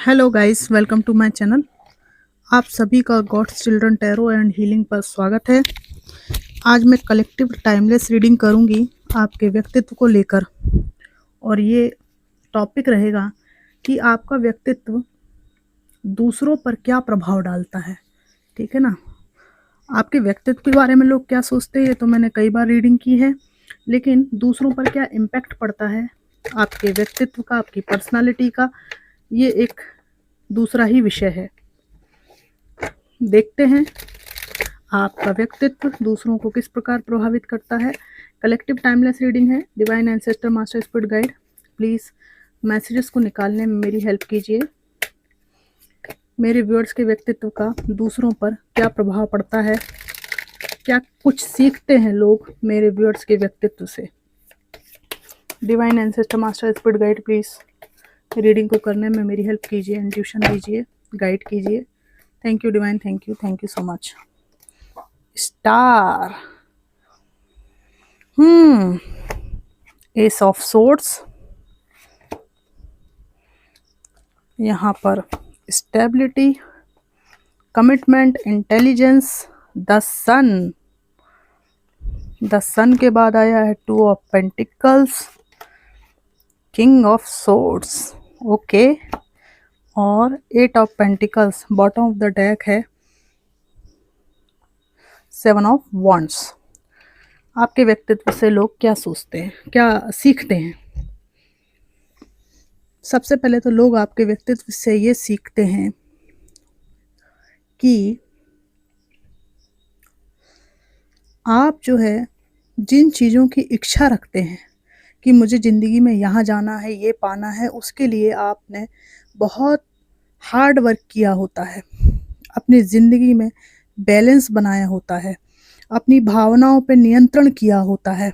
Hello guys, welcome to my channel. आप सभी का God's children tarot and healing पर स्वागत है। आज मैं कलेक्टिव टाइमलेस रीडिंग करूंगी आपके व्यक्तित्व को लेकर, और ये टॉपिक रहेगा कि आपका व्यक्तित्व दूसरों पर क्या प्रभाव डालता है। ठीक है ना। आपके व्यक्तित्व के बारे में लोग क्या सोचते हैं, ये तो मैंने कई बार रीडिंग की है, लेकिन दूसरों पर क्या इम्पैक्ट पड़ता है आपके व्यक्तित्व का, आपकी पर्सनालिटी का, ये एक दूसरा ही विषय है। देखते हैं आपका व्यक्तित्व दूसरों को किस प्रकार प्रभावित करता है। कलेक्टिव टाइमलेस रीडिंग है, divine ancestor master spirit guide, please messages को निकालने में मेरी हेल्प कीजिए। मेरे व्यूअर्स के व्यक्तित्व का दूसरों पर क्या प्रभाव पड़ता है, क्या कुछ सीखते हैं लोग मेरे व्यूअर्स के व्यक्तित्व से। Divine ancestor master spirit guide, please reading को करने में मेरी हेल्प कीजिए, इंट्यूशन दीजिए, गाइड कीजिए। Thank you divine, thank you so much. Star, ace of swords, यहाँ पर stability, commitment, intelligence, the sun के बाद आया है two of pentacles, king of swords, okay, और eight of pentacles. Bottom of the deck है seven of wands. आपके व्यक्तित्व से लोग क्या सोचते हैं, क्या सीखते हैं। सबसे पहले तो लोग आपके व्यक्तित्व से ये सीखते हैं कि आप जो है जिन चीज़ों की इच्छा रखते हैं कि मुझे ज़िंदगी में यहाँ जाना है, ये पाना है, उसके लिए आपने बहुत हार्ड वर्क किया होता है, अपनी ज़िंदगी में बैलेंस बनाया होता है, अपनी भावनाओं पर नियंत्रण किया होता है।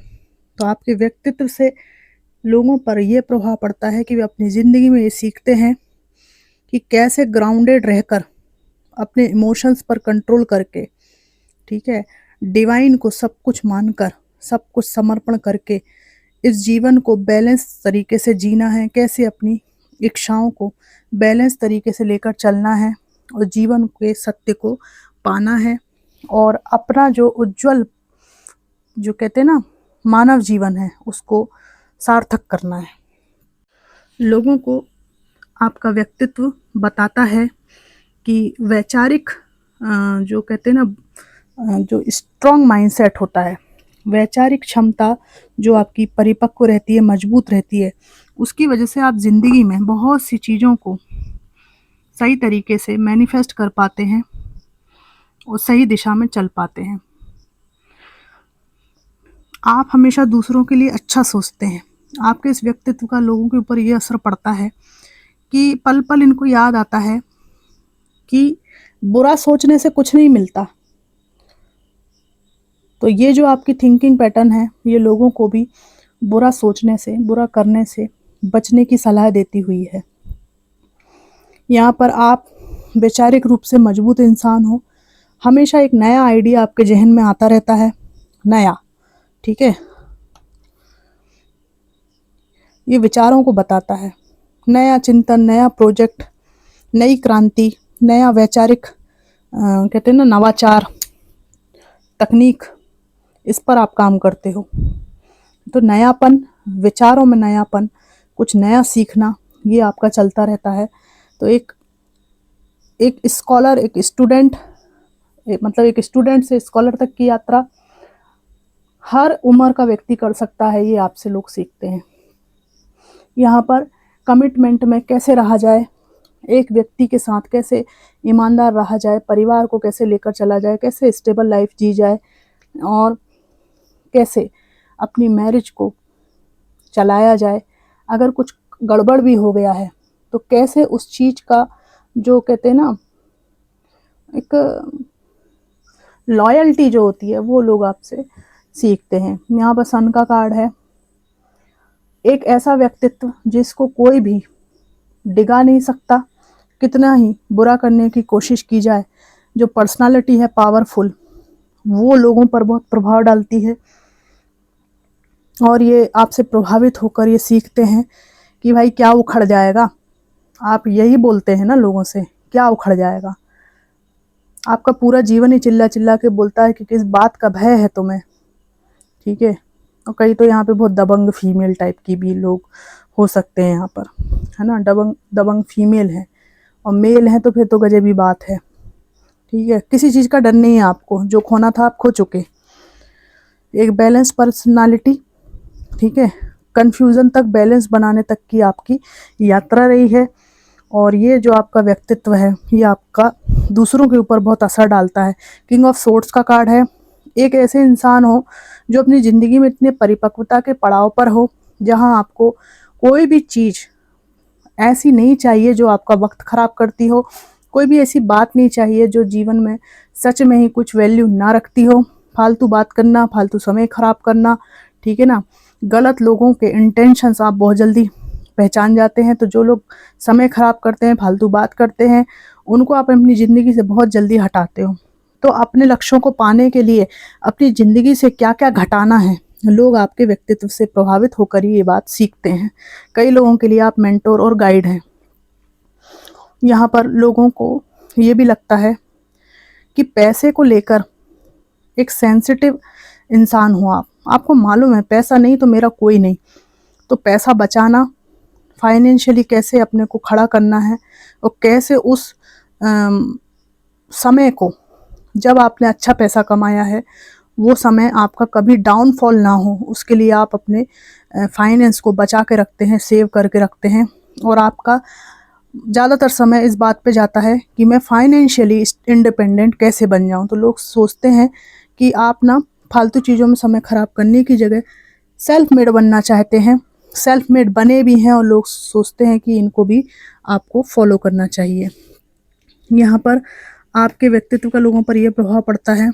तो आपके व्यक्तित्व से लोगों पर यह प्रभाव पड़ता है कि वे अपनी ज़िंदगी में ये सीखते हैं कि कैसे ग्राउंडेड रहकर अपने इमोशंस पर कंट्रोल करके, ठीक है, डिवाइन को सब कुछ मानकर, सब कुछ समर्पण करके इस जीवन को बैलेंस तरीके से जीना है, कैसे अपनी इच्छाओं को बैलेंस तरीके से लेकर चलना है और जीवन के सत्य को पाना है, और अपना जो उज्जवल, जो कहते हैं ना, मानव जीवन है, उसको सार्थक करना है। लोगों को आपका व्यक्तित्व बताता है कि वैचारिक, जो कहते हैं ना, जो स्ट्रॉन्ग माइंडसेट होता है, वैचारिक क्षमता जो आपकी परिपक्व रहती है, मजबूत रहती है, उसकी वजह से आप ज़िंदगी में बहुत सी चीज़ों को सही तरीके से मैनिफेस्ट कर पाते हैं और सही दिशा में चल पाते हैं। आप हमेशा दूसरों के लिए अच्छा सोचते हैं। आपके इस व्यक्तित्व का लोगों के ऊपर ये असर पड़ता है कि पल पल इनको याद आता है कि बुरा सोचने से कुछ नहीं मिलता। तो ये जो आपकी थिंकिंग पैटर्न है, ये लोगों को भी बुरा सोचने से, बुरा करने से बचने की सलाह देती हुई है। यहाँ पर आप वैचारिक रूप से मजबूत इंसान हो, हमेशा एक नया आइडिया आपके जहन में आता रहता है, नया, ठीक है, ये विचारों को बताता है, नया चिंतन, नया प्रोजेक्ट, नई क्रांति, नया वैचारिक, कहते हैं ना, नवाचार, तकनीक, इस पर आप काम करते हो। तो नयापन, विचारों में नयापन, कुछ नया सीखना, ये आपका चलता रहता है। तो एक स्कॉलर, एक स्टूडेंट, मतलब एक स्टूडेंट से स्कॉलर तक की यात्रा हर उम्र का व्यक्ति कर सकता है, ये आपसे लोग सीखते हैं। यहाँ पर कमिटमेंट में कैसे रहा जाए, एक व्यक्ति के साथ कैसे ईमानदार रहा जाए, परिवार को कैसे लेकर चला जाए, कैसे स्टेबल लाइफ जी जाए, और कैसे अपनी मैरिज को चलाया जाए। अगर कुछ गड़बड़ भी हो गया है तो कैसे उस चीज़ का, जो कहते हैं ना, एक लॉयल्टी जो होती है, वो लोग आपसे सीखते हैं। यहाँ पर सन का कार्ड है, एक ऐसा व्यक्तित्व जिसको कोई भी डिगा नहीं सकता, कितना ही बुरा करने की कोशिश की जाए, जो पर्सनालिटी है पावरफुल, वो लोगों पर बहुत प्रभाव डालती है। और ये आपसे प्रभावित होकर ये सीखते हैं कि भाई क्या उखड़ जाएगा, आप यही बोलते हैं ना लोगों से, क्या उखड़ जाएगा? आपका पूरा जीवन ही चिल्ला चिल्ला के बोलता है कि किस बात का भय है तुम्हें, ठीक है। और कई तो यहाँ पे बहुत दबंग फीमेल टाइप की भी लोग हो सकते हैं यहाँ पर, है ना। दबंग दबंग फीमेल है, और मेल है तो फिर तो गजब ही बात है, ठीक है। किसी चीज़ का डर नहीं है आपको, जो खोना था आप खो चुके। एक बैलेंस पर्सनालिटी, ठीक है। कन्फ्यूज़न तक बैलेंस बनाने तक की आपकी यात्रा रही है। और ये जो आपका व्यक्तित्व है, ये आपका दूसरों के ऊपर बहुत असर डालता है। किंग ऑफ सोर्ड्स का कार्ड है। एक ऐसे इंसान हो जो अपनी ज़िंदगी में इतने परिपक्वता के पड़ाव पर हो, जहाँ आपको कोई भी चीज़ ऐसी नहीं चाहिए जो आपका वक्त ख़राब करती हो। कोई भी ऐसी बात नहीं चाहिए जो जीवन में सच में ही कुछ वैल्यू ना रखती हो। फालतू बात करना, फालतू समय ख़राब करना, ठीक है ना। गलत लोगों के इंटेंशंस आप बहुत जल्दी पहचान जाते हैं। तो जो लोग समय ख़राब करते हैं, फालतू बात करते हैं, उनको आप अपनी ज़िंदगी से बहुत जल्दी हटाते हो। तो अपने लक्ष्यों को पाने के लिए अपनी ज़िंदगी से क्या क्या घटाना है, लोग आपके व्यक्तित्व से प्रभावित होकर ही ये बात सीखते हैं। कई लोगों के लिए आप मेंटोर और गाइड हैं। यहाँ पर लोगों को ये भी लगता है कि पैसे को लेकर एक सेंसिटिव इंसान हो आप। आपको मालूम है पैसा नहीं तो मेरा कोई नहीं। तो पैसा बचाना, फाइनेंशियली कैसे अपने को खड़ा करना है, और कैसे उस समय को, जब आपने अच्छा पैसा कमाया है, वो समय आपका कभी डाउनफॉल ना हो, उसके लिए आप अपने फाइनेंस को बचा के रखते हैं, सेव करके रखते हैं। और आपका ज़्यादातर समय इस बात पे जाता है कि मैं फाइनेंशियली इंडिपेंडेंट कैसे बन जाऊं। तो लोग सोचते हैं कि आप ना फालतू चीज़ों में समय ख़राब करने की जगह सेल्फ मेड बनना चाहते हैं। सेल्फ मेड बने भी हैं, और लोग सोचते हैं कि इनको भी आपको फॉलो करना चाहिए। यहाँ पर आपके व्यक्तित्व का लोगों पर यह प्रभाव पड़ता है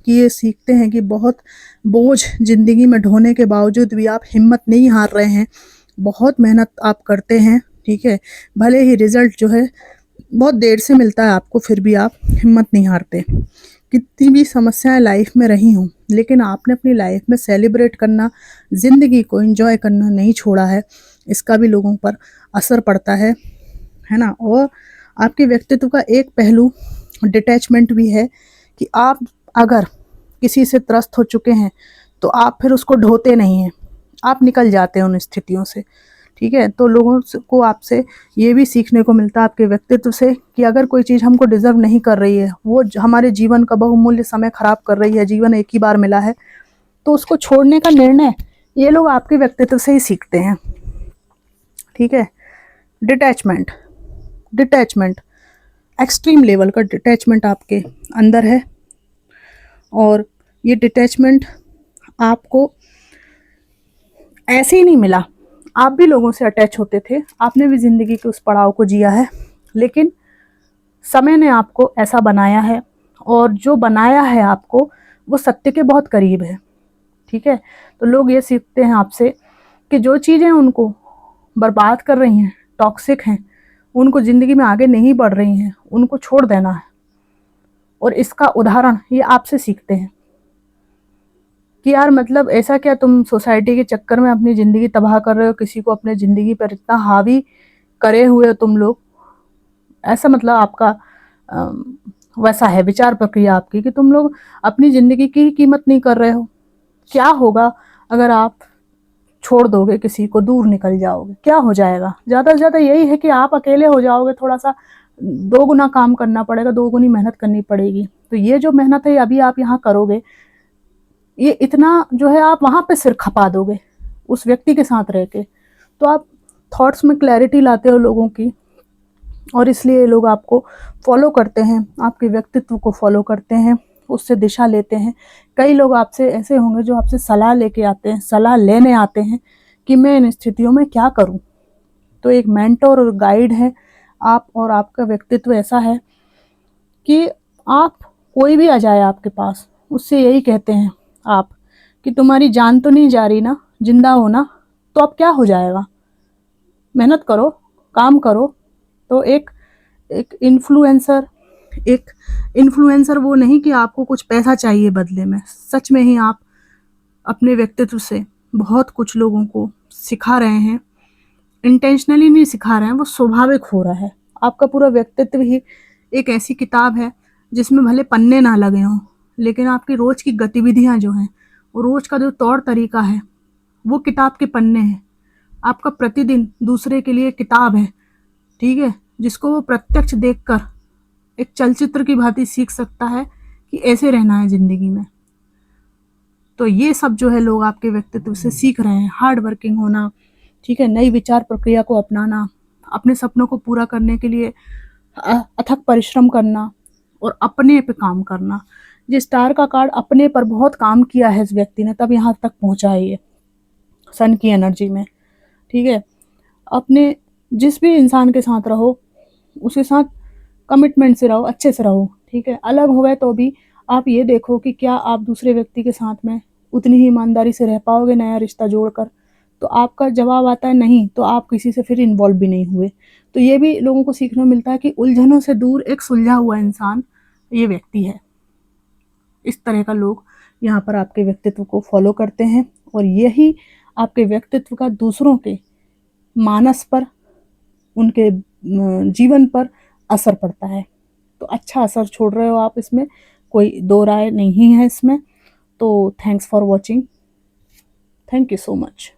कि ये सीखते हैं कि बहुत बोझ ज़िंदगी में ढोने के बावजूद भी आप हिम्मत नहीं हार रहे हैं। बहुत मेहनत आप करते हैं, ठीक है। भले ही रिज़ल्ट जो है बहुत देर से मिलता है आपको, फिर भी आप हिम्मत नहीं हारते। कितनी भी समस्याएं लाइफ में रही हों, लेकिन आपने अपनी लाइफ में सेलिब्रेट करना, ज़िंदगी को एंजॉय करना नहीं छोड़ा है। इसका भी लोगों पर असर पड़ता है ना। और आपके व्यक्तित्व का एक पहलू डिटैचमेंट भी है कि आप अगर किसी से त्रस्त हो चुके हैं तो आप फिर उसको ढोते नहीं हैं, आप निकल जाते हैं उन स्थितियों से, ठीक है। तो लोगों को आपसे ये भी सीखने को मिलता है, आपके व्यक्तित्व से, कि अगर कोई चीज़ हमको डिज़र्व नहीं कर रही है, वो हमारे जीवन का बहुमूल्य समय ख़राब कर रही है, जीवन एक ही बार मिला है, तो उसको छोड़ने का निर्णय ये लोग आपके व्यक्तित्व से ही सीखते हैं, ठीक है। डिटैचमेंट, डिटैचमेंट एक्सट्रीम लेवल का डिटैचमेंट आपके अंदर है। और ये डिटैचमेंट आपको ऐसे ही नहीं मिला। आप भी लोगों से अटैच होते थे, आपने भी ज़िंदगी के उस पड़ाव को जिया है, लेकिन समय ने आपको ऐसा बनाया है, और जो बनाया है आपको वो सत्य के बहुत करीब है, ठीक है। तो लोग ये सीखते हैं आपसे कि जो चीज़ें उनको बर्बाद कर रही हैं, टॉक्सिक हैं, उनको ज़िंदगी में आगे नहीं बढ़ रही हैं, उनको छोड़ देना है। और इसका उदाहरण ये आपसे सीखते हैं कि यार मतलब ऐसा क्या तुम सोसाइटी के चक्कर में अपनी ज़िंदगी तबाह कर रहे हो, किसी को अपने ज़िंदगी पर इतना हावी करे हुए हो तुम लोग। ऐसा मतलब आपका वैसा है विचार प्रक्रिया आपकी कि तुम लोग अपनी ज़िंदगी की कीमत नहीं कर रहे हो। क्या होगा अगर आप छोड़ दोगे किसी को, दूर निकल जाओगे, क्या हो जाएगा? ज़्यादा से ज़्यादा यही है कि आप अकेले हो जाओगे, थोड़ा सा 2 गुना काम करना पड़ेगा, 2 गुनी मेहनत करनी पड़ेगी। तो ये जो मेहनत है अभी आप यहाँ करोगे, ये इतना जो है आप वहाँ पे सिर खपा दोगे उस व्यक्ति के साथ रह के। तो आप थॉट्स में क्लैरिटी लाते हो लोगों की, और इसलिए लोग आपको फॉलो करते हैं, आपके व्यक्तित्व को फॉलो करते हैं, उससे दिशा लेते हैं। कई लोग आपसे ऐसे होंगे जो आपसे सलाह लेके आते हैं, सलाह लेने आते हैं कि मैं इन स्थितियों में क्या करूं। तो एक मेंटर और गाइड है आप, और आपका व्यक्तित्व ऐसा है कि आप, कोई भी आ जाए आपके पास, उससे यही कहते हैं आप कि तुम्हारी जान तो नहीं जा रही ना, जिंदा हो ना, तो अब क्या हो जाएगा, मेहनत करो, काम करो। तो एक इन्फ्लुएंसर वो नहीं कि आपको कुछ पैसा चाहिए बदले में। सच में ही आप अपने व्यक्तित्व से बहुत कुछ लोगों को सिखा रहे हैं, इंटेंशनली नहीं सिखा रहे हैं, वो स्वाभाविक हो रहा है। आपका पूरा व्यक्तित्व ही एक ऐसी किताब है जिसमें भले पन्ने ना लगे हों, लेकिन आपकी रोज की गतिविधियां जो हैं, वो रोज का जो तौर तरीका है, वो किताब के पन्ने हैं। आपका प्रतिदिन दूसरे के लिए किताब है, ठीक है, जिसको वो प्रत्यक्ष देखकर एक चलचित्र की भांति सीख सकता है कि ऐसे रहना है जिंदगी में। तो ये सब जो है लोग आपके व्यक्तित्व से सीख रहे हैं, हार्ड वर्किंग होना, ठीक है, नई विचार प्रक्रिया को अपनाना, अपने सपनों को पूरा करने के लिए अथक परिश्रम करना और अपने पे काम करना। ये स्टार का कार्ड अपने पर बहुत काम किया है इस व्यक्ति ने, तब यहाँ तक पहुँचा है ये सन की एनर्जी में, ठीक है। अपने जिस भी इंसान के साथ रहो, उसके साथ कमिटमेंट से रहो, अच्छे से रहो, ठीक है। अलग हो गए तो भी आप ये देखो कि क्या आप दूसरे व्यक्ति के साथ में उतनी ही ईमानदारी से रह पाओगे नया रिश्ता जोड़कर। तो आपका जवाब आता है नहीं, तो आप किसी से फिर इन्वॉल्व भी नहीं हुए। तो ये भी लोगों को सीखने को मिलता है कि उलझनों से दूर एक सुलझा हुआ इंसान ये व्यक्ति है। इस तरह का लोग यहाँ पर आपके व्यक्तित्व को फॉलो करते हैं और यही आपके व्यक्तित्व का दूसरों के मानस पर, उनके जीवन पर असर पड़ता है। तो अच्छा असर छोड़ रहे हो आप, इसमें कोई दो राय नहीं है इसमें। तो thanks for watching, thank you so much.